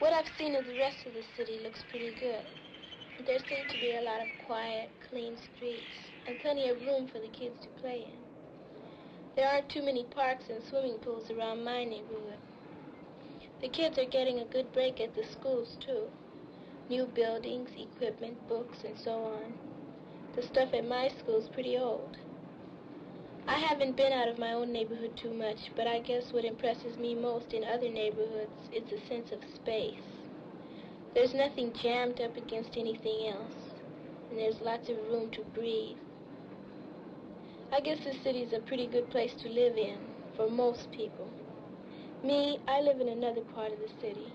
What I've seen of the rest of the city looks pretty good. There seem to be a lot of quiet, clean streets and plenty of room for the kids to play in. There aren't too many parks and swimming pools around my neighborhood. The kids are getting a good break at the schools, too. New buildings, equipment, books, and so on. The stuff at my school's pretty old. I haven't been out of my own neighborhood too much, but I guess what impresses me most in other neighborhoods is a sense of space. There's nothing jammed up against anything else, and there's lots of room to breathe. I guess the city's a pretty good place to live in, for most people. Me, I live in another part of the city.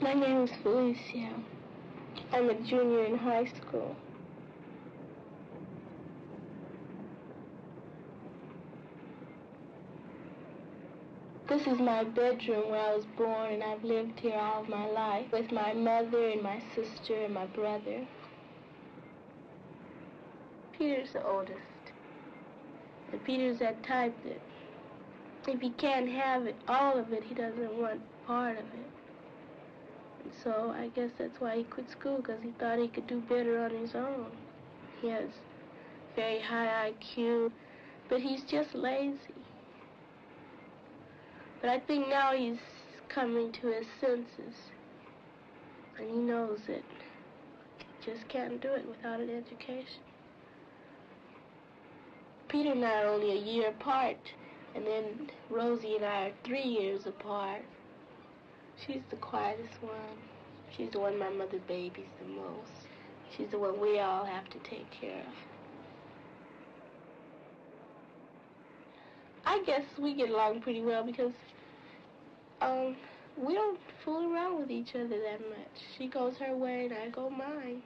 My name is Felicia. I'm a junior in high school. This is my bedroom where I was born, and I've lived here all my life with my mother and my sister and my brother. Peter's the oldest. And Peter's that type that if he can't have it, all of it, he doesn't want part of it. And so I guess that's why he quit school, because he thought he could do better on his own. He has very high IQ, but he's just lazy. But I think now he's coming to his senses, and he knows that he just can't do it without an education. Peter and I are only a year apart, and then Rosie and I are 3 years apart. She's the quietest one. She's the one my mother babies the most. She's the one we all have to take care of. I guess we get along pretty well because we don't fool around with each other that much. She goes her way and I go mine.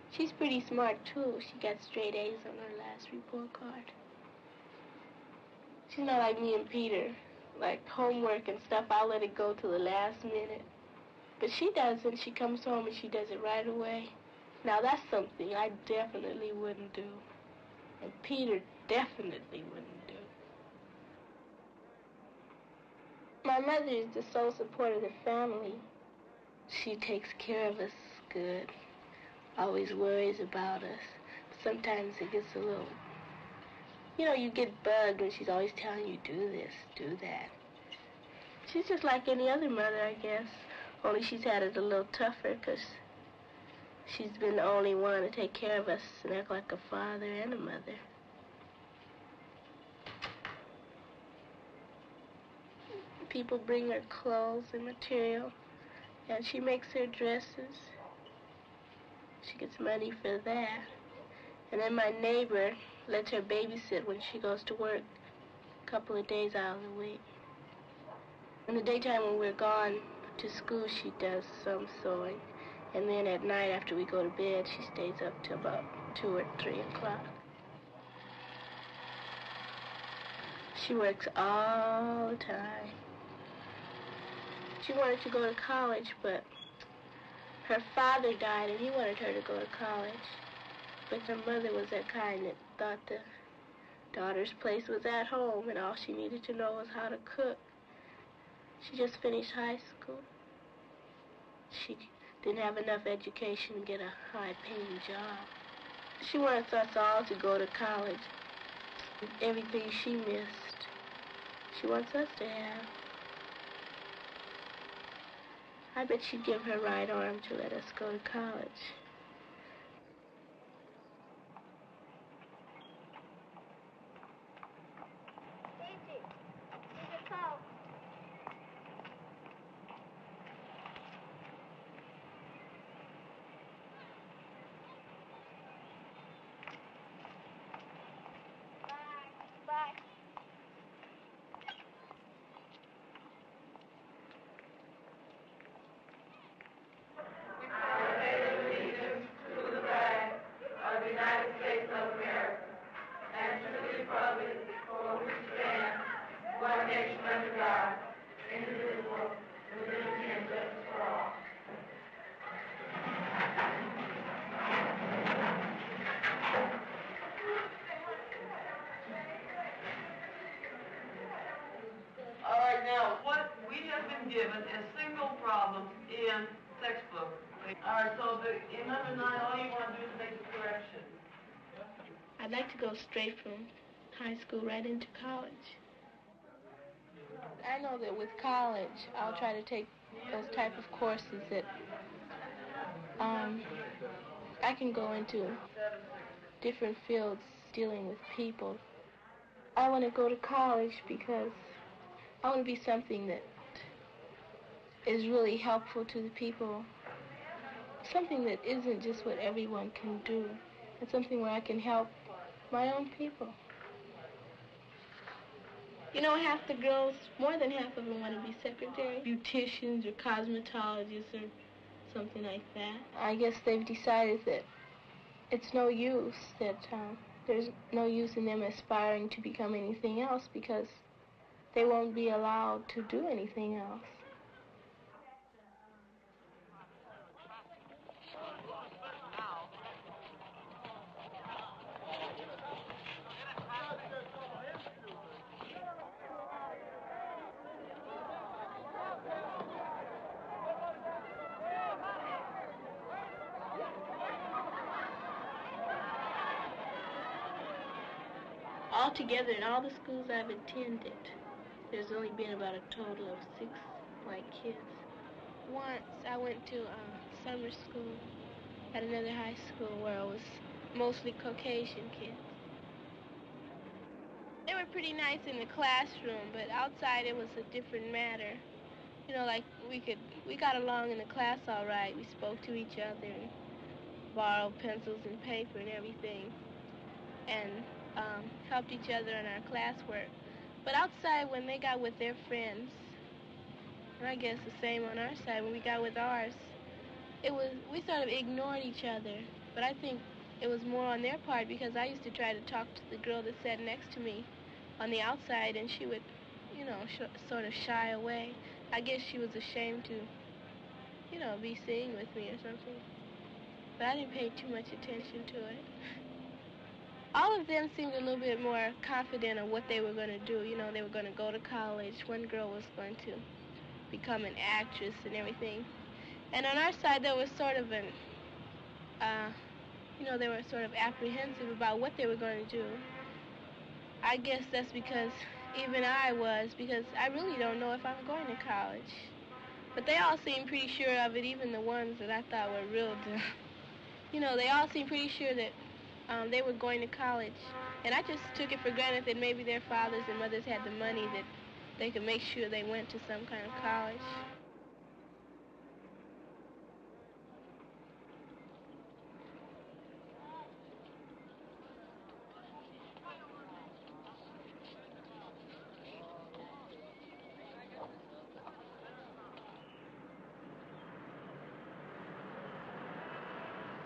She's pretty smart too. She got straight A's on her last report card. She's not like me and Peter. Like homework and stuff, I'll let it go till the last minute. But she doesn't. She comes home and she does it right away. Now that's something I definitely wouldn't do. And Peter definitely wouldn't do. My mother is the sole support of the family. She takes care of us good. Always worries about us. Sometimes it gets a little... you get bugged when she's always telling you, do this, do that. She's just like any other mother, I guess. Only she's had it a little tougher because she's been the only one to take care of us and act like a father and a mother. People bring her clothes and material, and she makes her dresses. She gets money for that. And then my neighbor lets her babysit when she goes to work a couple of days out of the week. In the daytime when we're gone to school, she does some sewing. And then at night after we go to bed, she stays up till about 2 or 3 o'clock. She works all the time. She wanted to go to college, but her father died and he wanted her to go to college. But her mother was that kind that thought the daughter's place was at home and all she needed to know was how to cook. She just finished high school. She didn't have enough education to get a high-paying job. She wants us all to go to college. Everything she missed, she wants us to have. I bet she'd give her right arm to let us go to college. Now, what we have been given is single problems in textbook. All right, so in number 9, all you want to do is make a correction. I'd like to go straight from high school right into college. I know that with college, I'll try to take those type of courses that I can go into different fields dealing with people. I want to go to college because I want to be something that is really helpful to the people, something that isn't just what everyone can do, and something where I can help my own people. You know, half the girls, more than half of them want to be secretary, beauticians or cosmetologists or something like that. I guess they've decided that it's no use, that there's no use in them aspiring to become anything else because they won't be allowed to do anything else. Altogether, in all the schools I've attended, there's only been about a total of 6 white kids. Once I went to summer school at another high school where it was mostly Caucasian kids. They were pretty nice in the classroom, but outside it was a different matter. You know, like we got along in the class all right. We spoke to each other and borrowed pencils and paper and everything, and helped each other in our classwork. But outside, when they got with their friends, and I guess the same on our side, when we got with ours, we sort of ignored each other. But I think it was more on their part because I used to try to talk to the girl that sat next to me on the outside, and she would, you know, sort of shy away. I guess she was ashamed to, you know, be seen with me or something. But I didn't pay too much attention to it. All of them seemed a little bit more confident of what they were going to do. You know, they were going to go to college. One girl was going to become an actress and everything. And on our side, there was sort of an, you know, they were sort of apprehensive about what they were going to do. I guess that's because even I was, because I really don't know if I'm going to college. But they all seemed pretty sure of it, even the ones that I thought were real dumb. You know, they all seemed pretty sure that they were going to college, and I just took it for granted that maybe their fathers and mothers had the money that they could make sure they went to some kind of college.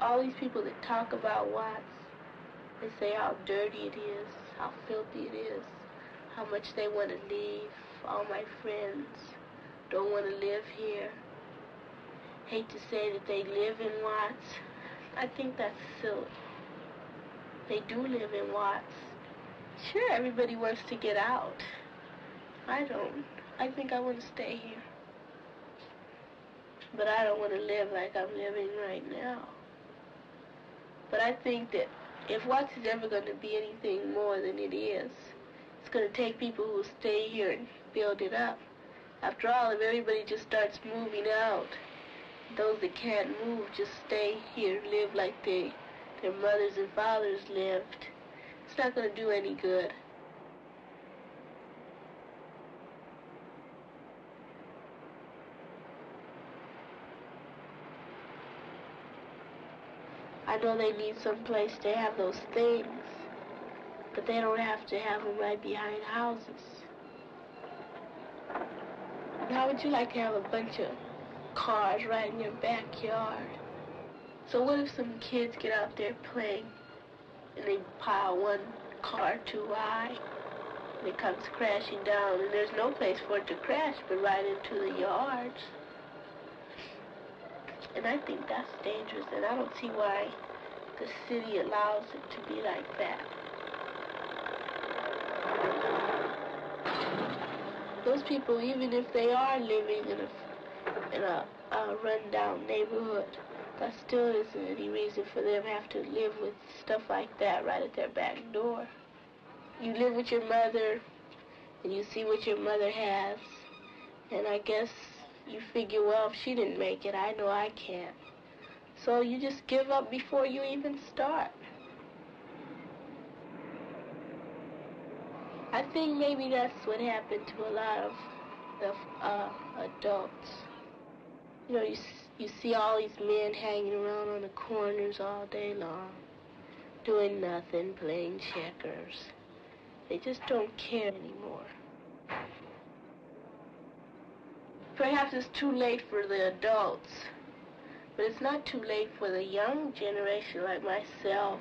All these people that talk about Watts, they say how dirty it is, how filthy it is, how much they want to leave. All my friends don't want to live here. Hate to say that they live in Watts. I think that's silly. They do live in Watts. Sure, everybody wants to get out. I don't. I think I want to stay here. But I don't want to live like I'm living right now. But I think that if Watts is ever going to be anything more than it is, it's going to take people who stay here and build it up. After all, if everybody just starts moving out, those that can't move just stay here, live like their mothers and fathers lived, it's not going to do any good. I know they need some place to have those things, but they don't have to have them right behind houses. How would you like to have a bunch of cars right in your backyard? So what if some kids get out there playing and they pile one car too high and it comes crashing down and there's no place for it to crash but right into the yards? And I think that's dangerous, and I don't see why the city allows it to be like that. those people, even if they are living in a run-down neighborhood, that still isn't any reason for them to have to live with stuff like that right at their back door. You live with your mother, and you see what your mother has, and I guess you figure, well, if she didn't make it, I know I can't. So you just give up before you even start. I think maybe that's what happened to a lot of adults. You know, you see all these men hanging around on the corners all day long, doing nothing, playing checkers. They just don't care anymore. Perhaps it's too late for the adults, but it's not too late for the young generation like myself,